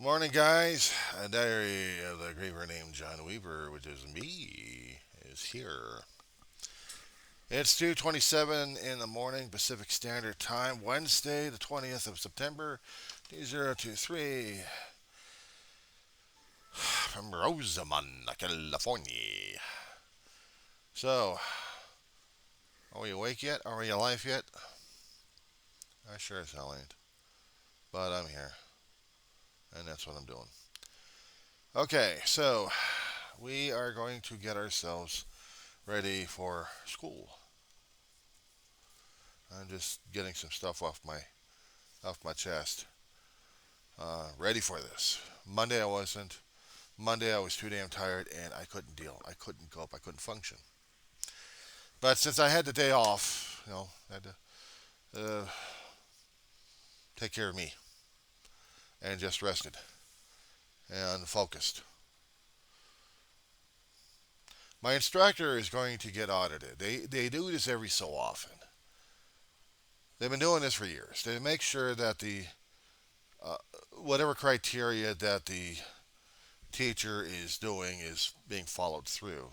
Morning, guys. A diary of the griever named John Weaver, which is me, is here. It's 2:27 in the morning, Pacific Standard Time, Wednesday, the 20th of September, 2023, from Rosamond, California. So, are we awake yet? Are we alive yet? I sure as hell ain't. But I'm here, and that's what I'm doing. Okay, so we are going to get ourselves ready for school. I'm just getting some stuff off my chest. Ready for this. Monday I wasn't. Monday I was too damn tired and I couldn't deal. I couldn't cope. I couldn't function. But since I had the day off, I had to take care of me and just rested and focused. My instructor is going to get audited. They do this every so often. They've been doing this for years. They make sure that the uh, whatever criteria that the teacher is doing is being followed through,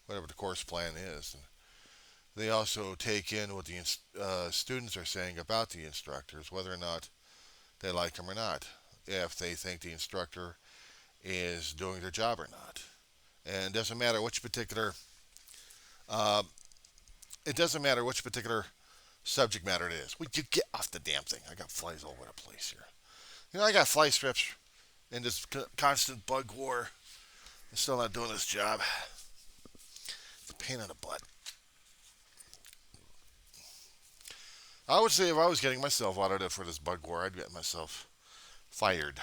whatever the course plan is. They also take in what the students are saying about the instructors, whether or not they like them or not, if they think the instructor is doing their job or not. And uh, it doesn't matter which particular subject matter it is. Would you get off the damn thing? I got flies all over the place here. I got fly strips in this constant bug war. I'm still not doing this job. It's a pain in the butt. I would say if I was getting myself audited for this bug war, I'd get myself fired.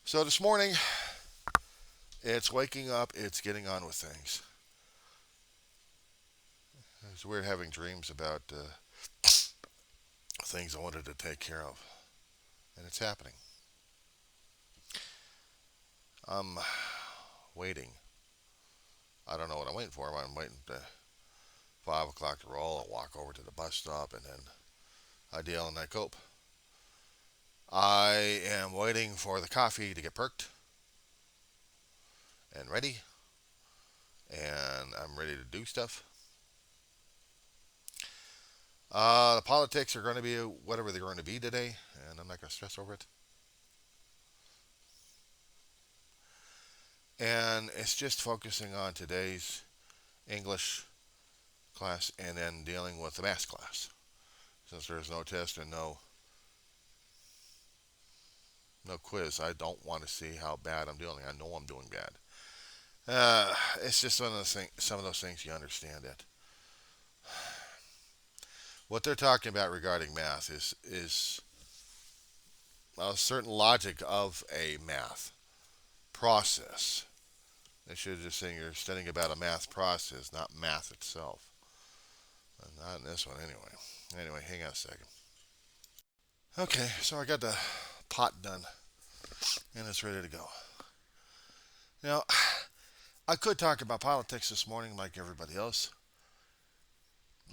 So this morning, it's waking up, it's getting on with things. It's weird having dreams about things I wanted to take care of, and it's happening. I'm waiting. I don't know what I'm waiting for. I'm waiting to 5 o'clock to roll. I walk over to the bus stop, and then I deal and I cope. I am waiting for the coffee to get perked and ready, and I'm ready to do stuff. The politics are going to be whatever they're going to be today, and I'm not going to stress over it. And it's just focusing on today's English class and then dealing with the math class. Since there's no test and no quiz, I don't want to see how bad I'm doing. I know I'm doing bad. It's just some of those things you understand that what they're talking about regarding math is a certain logic of a math process. They should have just saying you're studying about a math process, not math itself. Not in this one, anyway. Anyway, hang on a second. Okay, so I got the pot done, and it's ready to go. Now, I could talk about politics this morning like everybody else.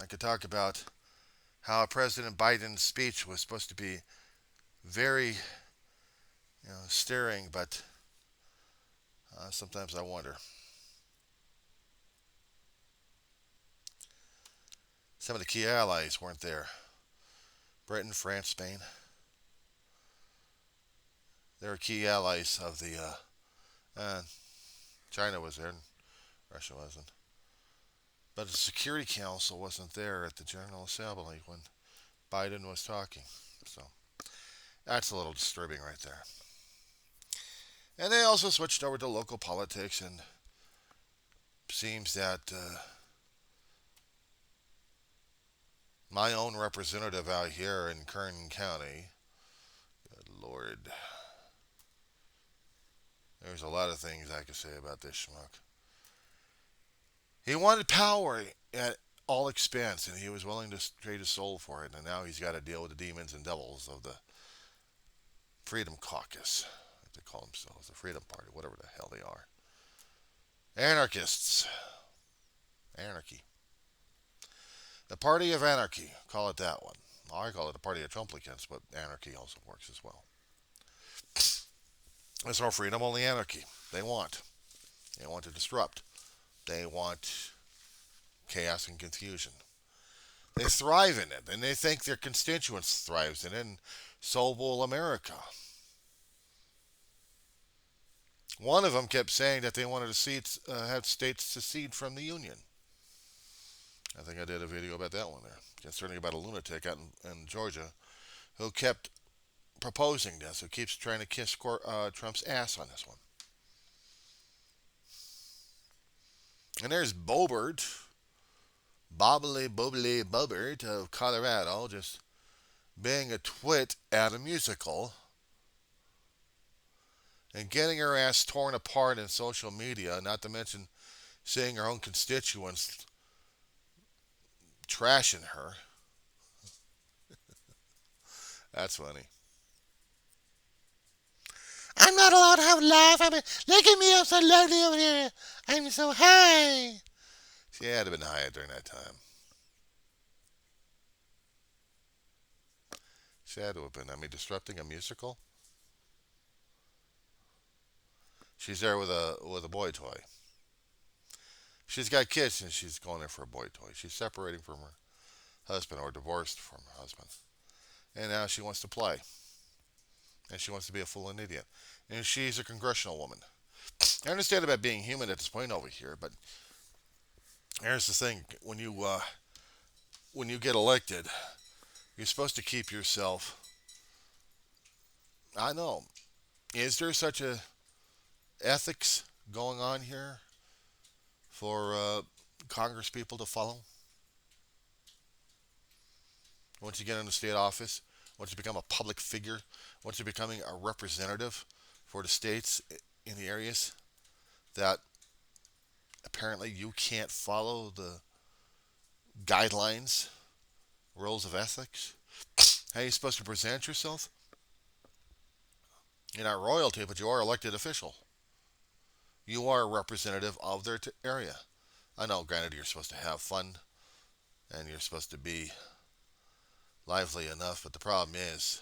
I could talk about how President Biden's speech was supposed to be very, stirring, but sometimes I wonder. Some of the key allies weren't there. Britain, France, Spain. They were key allies of the. China was there, and Russia wasn't. But the Security Council wasn't there at the General Assembly when Biden was talking. So that's a little disturbing right there. And they also switched over to local politics, and seems that my own representative out here in Kern County, good Lord, there's a lot of things I could say about this schmuck. He wanted power at all expense, and he was willing to trade his soul for it. And now he's got to deal with the demons and devils of the Freedom Caucus, as they call themselves, the Freedom Party, whatever the hell they are. Anarchists. Anarchy. The Party of Anarchy. Call it that one. I call it the Party of Trumplicans, but anarchy also works as well. There's no freedom, only anarchy. They want. They want to disrupt. They want chaos and confusion. They thrive in it, and they think their constituents thrives in it, and so will America. One of them kept saying that they wanted to have states secede from the Union. I think I did a video about that one there, concerning about a lunatic out in Georgia who kept proposing this, who keeps trying to kiss Trump's ass on this one. And there's Bobbly Bobbert of Colorado, just being a twit at a musical and getting her ass torn apart in social media, not to mention seeing her own constituents trashing her. That's funny. I'm not allowed to have a laugh. Look at me, I'm so lovely over here. I'm so high. She had to have been high during that time. She had to have been. Disrupting a musical. She's there with a boy toy. She's got kids and she's going there for a boy toy. She's separating from her husband or divorced from her husband. And now she wants to play. And she wants to be a fool and idiot. And she's a congressional woman. I understand about being human at this point over here, but here's the thing: when you get elected, you're supposed to keep yourself. I know. Is there such a ethics going on here for Congress people to follow? Once you get into state office, once you become a public figure, once you're becoming a representative for the states in the areas that apparently you can't follow the guidelines, rules of ethics, how are you supposed to present yourself? You're not royalty, but you are elected official. You are a representative of their area. I know, granted, you're supposed to have fun and you're supposed to be lively enough, but the problem is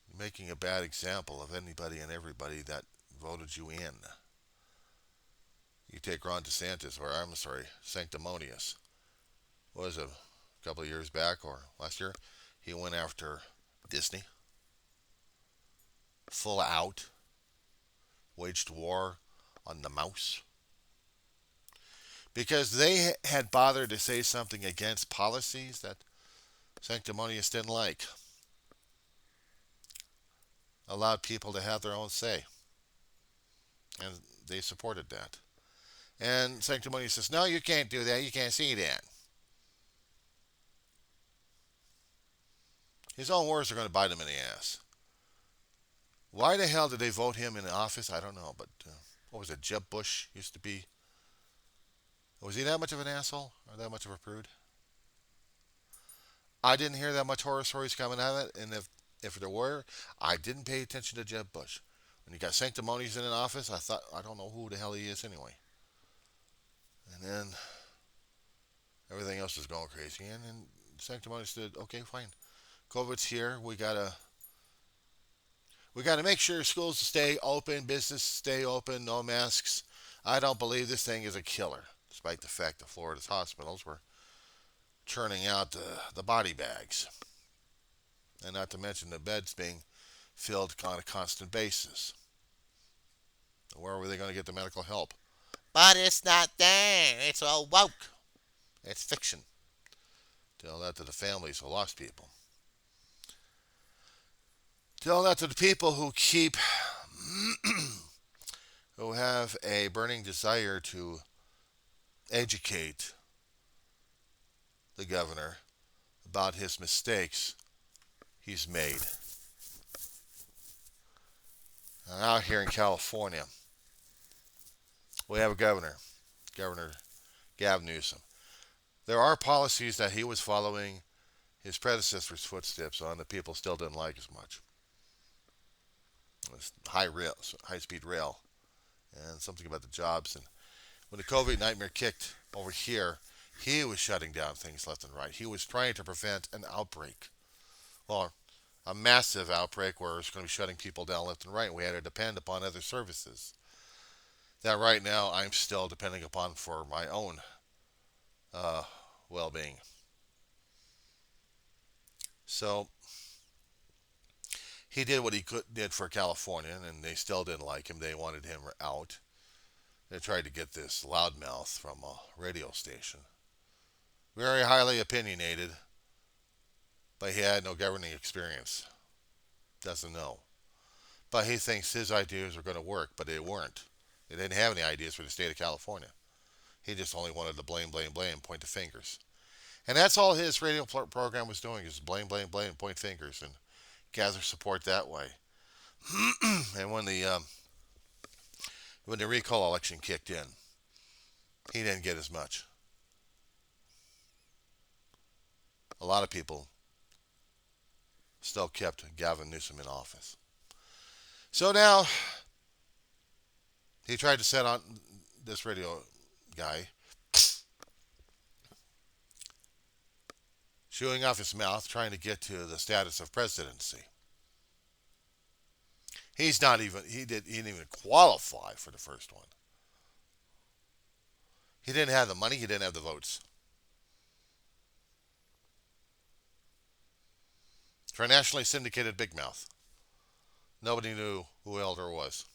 you're making a bad example of anybody and everybody that voted you in. You take Ron DeSantis, or I'm sorry, Sanctimonious. What was it, a couple of years back or last year? He went after Disney, full out, waged war on the mouse. Because they had bothered to say something against policies that Sanctimonious didn't like. Allowed people to have their own say. And they supported that. And Sanctimonious says, no, you can't do that. You can't see that. His own words are going to bite him in the ass. Why the hell did they vote him in office? I don't know. But what was it? Jeb Bush used to be. Was he that much of an asshole? Or that much of a prude? I didn't hear that much horror stories coming out of it. And if there were, I didn't pay attention to Jeb Bush. When you got Sanctimonious in an office, I thought, I don't know who the hell he is anyway. And then everything else is going crazy. And Sanctimonious said, okay, fine. COVID's here. We gotta make sure schools stay open, business stay open, no masks. I don't believe this thing is a killer, despite the fact that Florida's hospitals were churning out the body bags. And not to mention the beds being filled on a constant basis. Where were they going to get the medical help? But it's not there. It's all woke. It's fiction. Tell that to the families who lost people. Tell that to the people who keep, who have a burning desire to educate the governor about his mistakes he's made. Out here in California, we have a governor, Governor Gavin Newsom. There are policies that he was following his predecessor's footsteps on that people still didn't like as much. High speed rail, and something about the jobs. And when the COVID nightmare kicked over here, he was shutting down things left and right. He was trying to prevent an outbreak. Well, a massive outbreak where it's going to be shutting people down left and right, and we had to depend upon other services that right now I'm still depending upon for my own uh, well-being. So he did what he did for California, and they still didn't like him. They wanted him out. They tried to get this loudmouth from a radio station, very highly opinionated, but he had no governing experience. Doesn't know, but he thinks his ideas are going to work, but they weren't. They didn't have any ideas for the state of California. He just only wanted to blame, blame, blame, point the fingers. And that's all his radio program was doing, is blame, blame, blame, point fingers, and gather support that way. And when the recall election kicked in, he didn't get as much. A lot of people still kept Gavin Newsom in office. So now he tried to set on this radio guy, chewing off his mouth, trying to get to the status of presidency. He didn't even qualify for the first one. He didn't have the money, he didn't have the votes. For a nationally syndicated big mouth. Nobody knew who Elder was.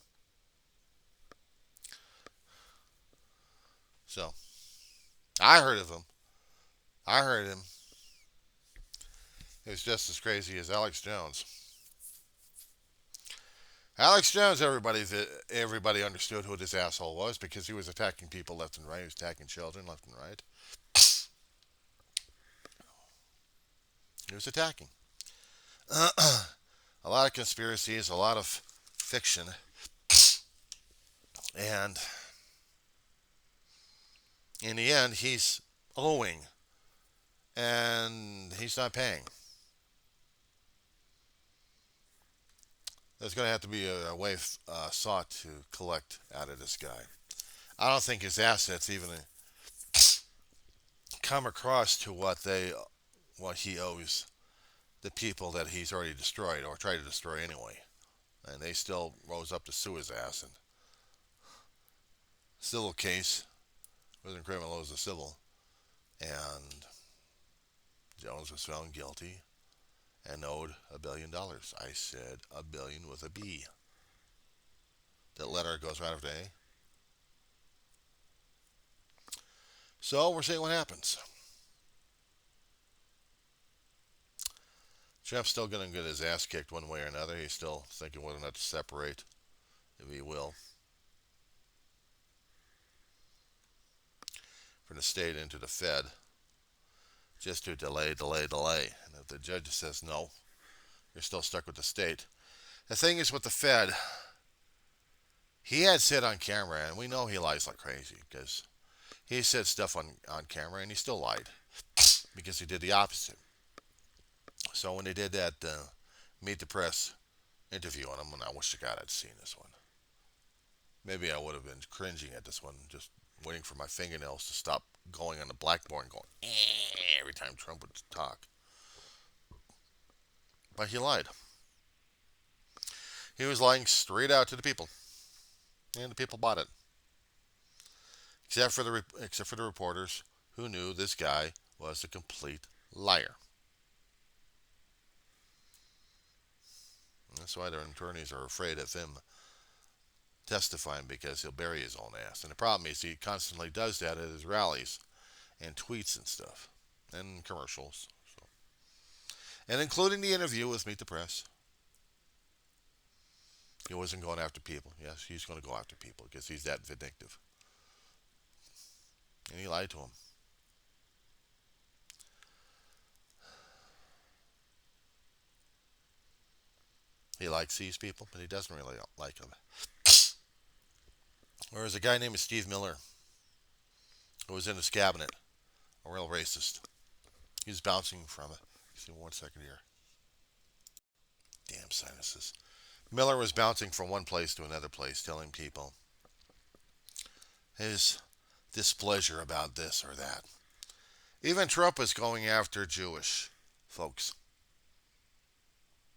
So I heard of him. I heard him. It was just as crazy as Alex Jones. Alex Jones, everybody understood who this asshole was because he was attacking people left and right. He was attacking children left and right. He was attacking. A lot of conspiracies, a lot of fiction, and in the end, he's owing, and he's not paying. There's going to have to be a way sought to collect out of this guy. I don't think his assets even come across to what he owes the people that he's already destroyed or tried to destroy anyway. And they still rose up to sue his ass. And civil case, it wasn't criminal, it was a civil. And Jones was found guilty and owed $1 billion. I said a billion with a B. That letter goes right after A. So we're seeing what happens. Trump's still going to get his ass kicked one way or another. He's still thinking whether or not to separate, if he will, from the state into the Fed, just to delay. And if the judge says no, you're still stuck with the state. The thing is with the Fed, he had said on camera, and we know he lies like crazy because he said stuff on camera and he still lied because he did the opposite. So when they did that Meet the Press interview on him, and I wish to God I'd seen this one. Maybe I would have been cringing at this one, just waiting for my fingernails to stop going on the blackboard and going every time Trump would talk. But he lied. He was lying straight out to the people, and the people bought it. Except for the reporters who knew this guy was a complete liar. And that's why their attorneys are afraid of him testifying because he'll bury his own ass. And the problem is he constantly does that at his rallies and tweets and stuff and commercials. So. And including the interview with Meet the Press. He wasn't going after people. Yes, he's going to go after people because he's that vindictive. And he lied to him. He likes these people, but he doesn't really like them. Whereas a guy named Steve Miller, who was in his cabinet, a real racist. He was bouncing from it. See, 1 second here. Damn sinuses. Miller was bouncing from one place to another place, telling people his displeasure about this or that. Even Trump was going after Jewish folks.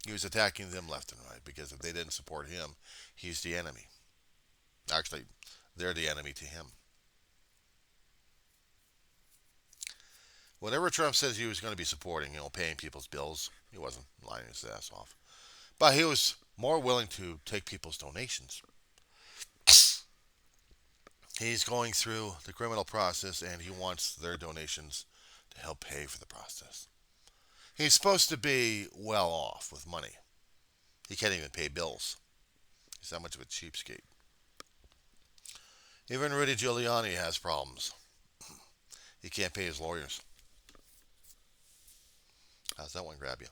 He was attacking them left and right because if they didn't support him, he's the enemy. Actually, they're the enemy to him. Whatever Trump says he was going to be supporting, paying people's bills, he wasn't lying his ass off. But he was more willing to take people's donations. He's going through the criminal process and he wants their donations to help pay for the process. He's supposed to be well off with money. He can't even pay bills. He's that much of a cheapskate. Even Rudy Giuliani has problems. He can't pay his lawyers. How's that one grab you?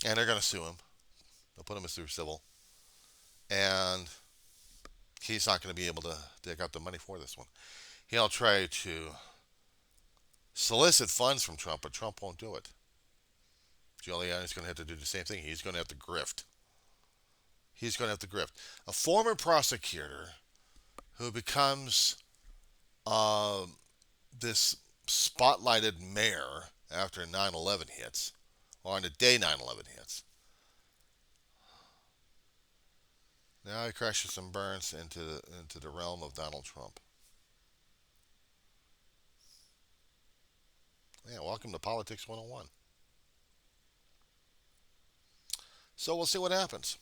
And they're going to sue him. They'll put him through civil. And he's not going to be able to dig up the money for this one. He'll try to solicit funds from Trump, but Trump won't do it. Giuliani's going to have to do the same thing. He's going to have to grift. He's going to have to grift. A former prosecutor who becomes this spotlighted mayor after 9/11 hits, or on the day 9/11 hits. Now he crashes and burns into the realm of Donald Trump. Yeah, welcome to Politics 101. So we'll see what happens.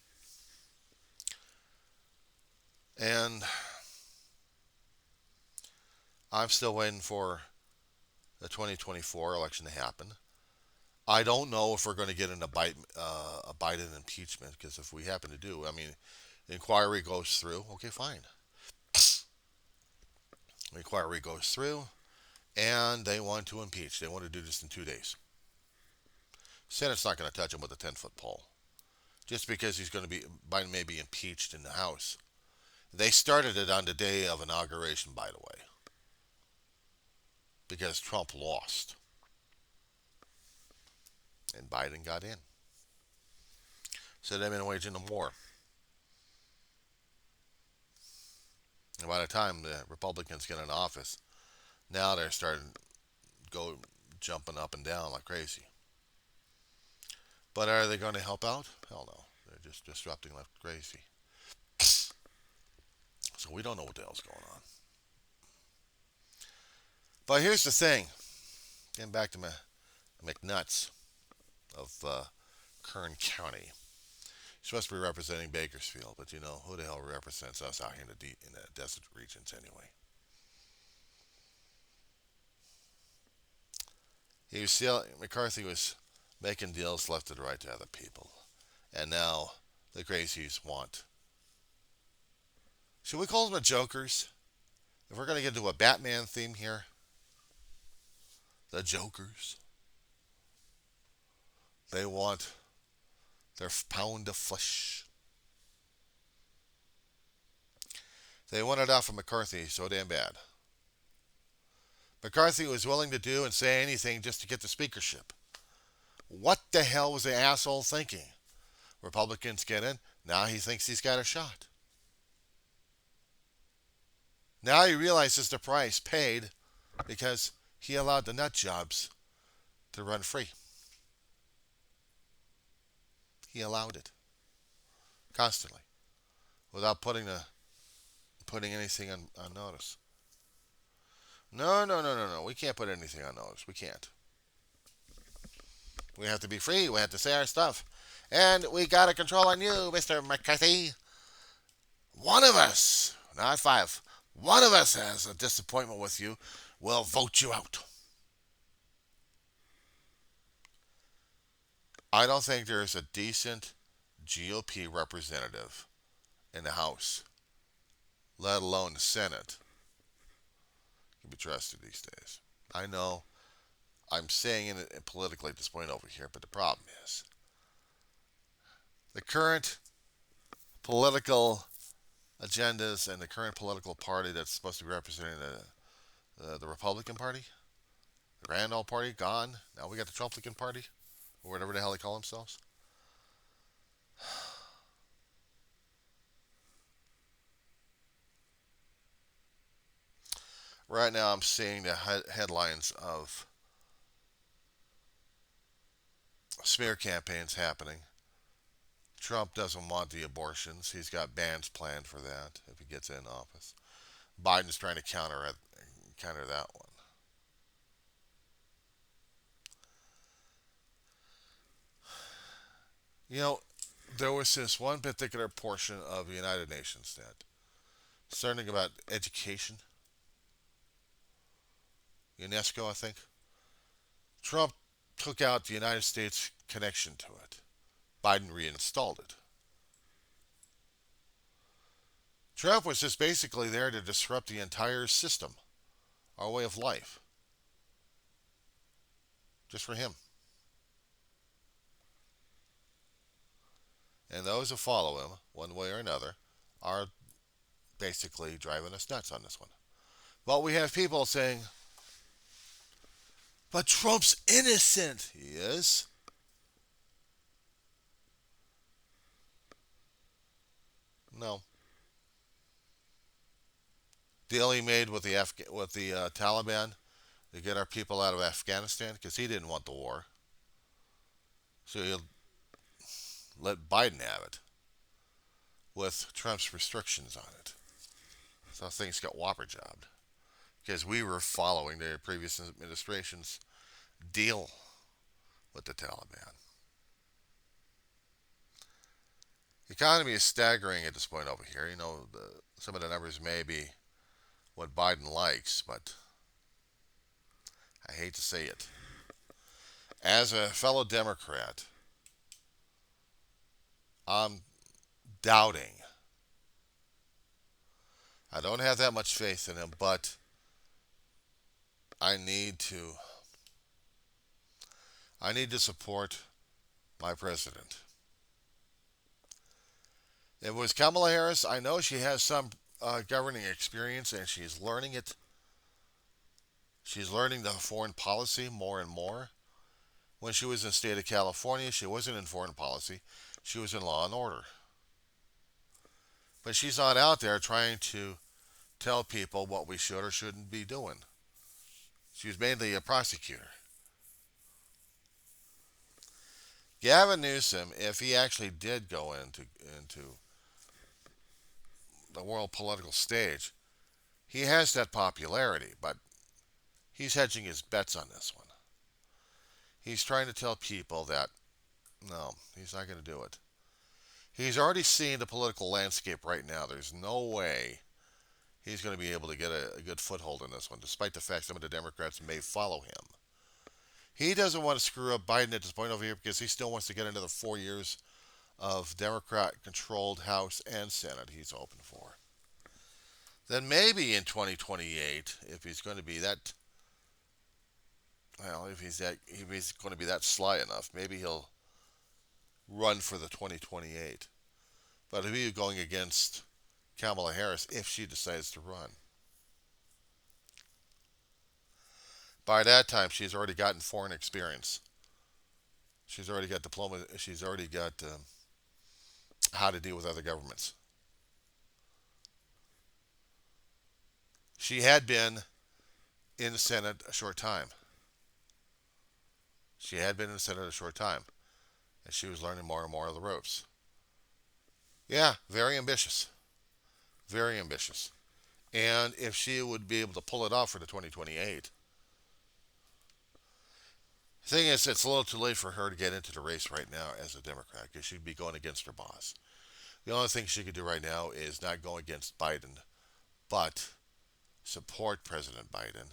And I'm still waiting for the 2024 election to happen. I don't know if we're going to get a Biden impeachment, because if we happen to do, I mean, the inquiry goes through. Okay, fine. The inquiry goes through, and they want to impeach. They want to do this in 2 days. Senate's not going to touch him with a 10-foot pole, just because Biden may be impeached in the House. They started it on the day of inauguration, by the way, because Trump lost and Biden got in. So they've been waging a war. And by the time the Republicans get in office, now they're starting to jumping up and down like crazy. But are they going to help out? Hell no. They're just disrupting like crazy. So we don't know what the hell's going on. But here's the thing. Getting back to McNuts of Kern County. He's supposed to be representing Bakersfield, but who the hell represents us out here in the desert regions anyway? McCarthy was making deals left and right to other people, and now the crazies want. Should we call them the Jokers? If we're going to get into a Batman theme here, the Jokers. They want their pound of flesh. They want it out from McCarthy so damn bad. McCarthy was willing to do and say anything just to get the speakership. What the hell was the asshole thinking? Republicans get in. Now he thinks he's got a shot. Now he realizes the price paid because he allowed the nut jobs to run free. He allowed it constantly without putting anything on notice. No, no, no, no, no. We can't put anything on notice. We can't. We have to be free. We have to say our stuff. And we got a control on you, Mr. McCarthy. One of us, not five, one of us has a disappointment with you. We'll vote you out. I don't think there's a decent GOP representative in the House, let alone the Senate, can be trusted these days. I know I'm saying it politically at this point over here, but the problem is the current political agendas and the current political party that's supposed to be representing the Republican Party, the Grand Old Party, gone. Now we got the Trumplican Party, or whatever the hell they call themselves. Right now I'm seeing the headlines of smear campaigns happening. Trump doesn't want the abortions. He's got bans planned for that if he gets in office. Biden's trying to counter that one. You know, there was this one particular portion of the United Nations that starting about education, UNESCO, I think. Trump took out the United States connection to it. Biden reinstalled it. Trump was just basically there to disrupt the entire system, our way of life, just for him. And those who follow him, one way or another, are basically driving us nuts on this one. But we have people saying, but Trump's innocent. He is. No. Deal he made with the Taliban to get our people out of Afghanistan because he didn't want the war. So he let Biden have it with Trump's restrictions on it. So things got whopper jobbed because we were following the previous administration's deal with the Taliban. The economy is staggering at this point over here. Some of the numbers may be what Biden likes, but I hate to say it. As a fellow Democrat, I'm doubting. I don't have that much faith in him, but I need to I need to support my president. It was Kamala Harris. I know she has some governing experience and she's learning it. She's learning the foreign policy more and more. When she was in the state of California, she wasn't in foreign policy. She was in law and order. But she's not out there trying to tell people what we should or shouldn't be doing. She was mainly a prosecutor. Gavin Newsom, if he actually did go into the world political stage, he has that popularity, but he's hedging his bets on this one. He's trying to tell people that no, he's not going to do it. He's already seen the political landscape right now. There's no way he's going to be able to get a good foothold in this one, despite the fact some of the Democrats may follow him. He doesn't want to screw up Biden at this point over here because he still wants to get another 4 years of Democrat-controlled House and Senate he's hoping for. Then maybe in 2028, if he's going to be that, well, if he's going to be that sly enough, maybe he'll run for the 2028. But he'll be going against Kamala Harris if she decides to run. By that time, she's already gotten foreign experience. She's already got diploma. She's already got how to deal with other governments. She had been in the Senate a short time. She had been in the Senate a short time, and she was learning more and more of the ropes. Yeah, very ambitious. Very ambitious. And if she would be able to pull it off for the 2028, the thing is, it's a little too late for her to get into the race right now as a Democrat because she'd be going against her boss. The only thing she could do right now is not go against Biden, but support President Biden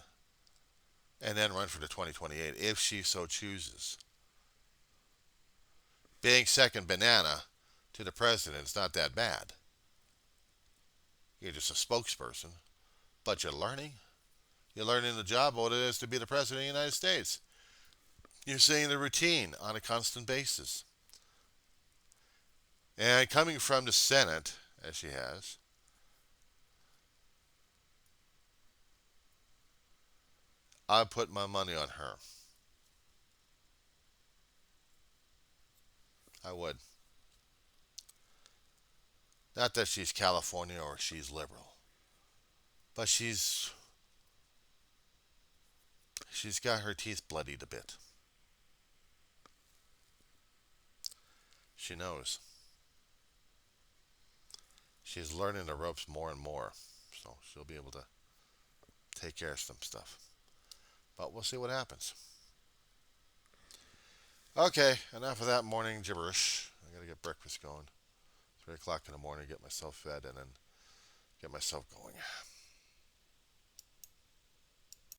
and then run for the 2028 if she so chooses. Being second banana to the president is not that bad. You're just a spokesperson, but you're learning. You're learning the job what it is to be the president of the United States. You're seeing the routine on a constant basis. And coming from the Senate, as she has, I put my money on her. I would. Not that she's California or she's liberal, but she's got her teeth bloodied a bit. She knows. She's learning the ropes more and more. So she'll be able to take care of some stuff. But we'll see what happens. Okay, enough of that morning gibberish. I gotta get breakfast going. 3 o'clock in the morning, get myself fed, and then get myself going.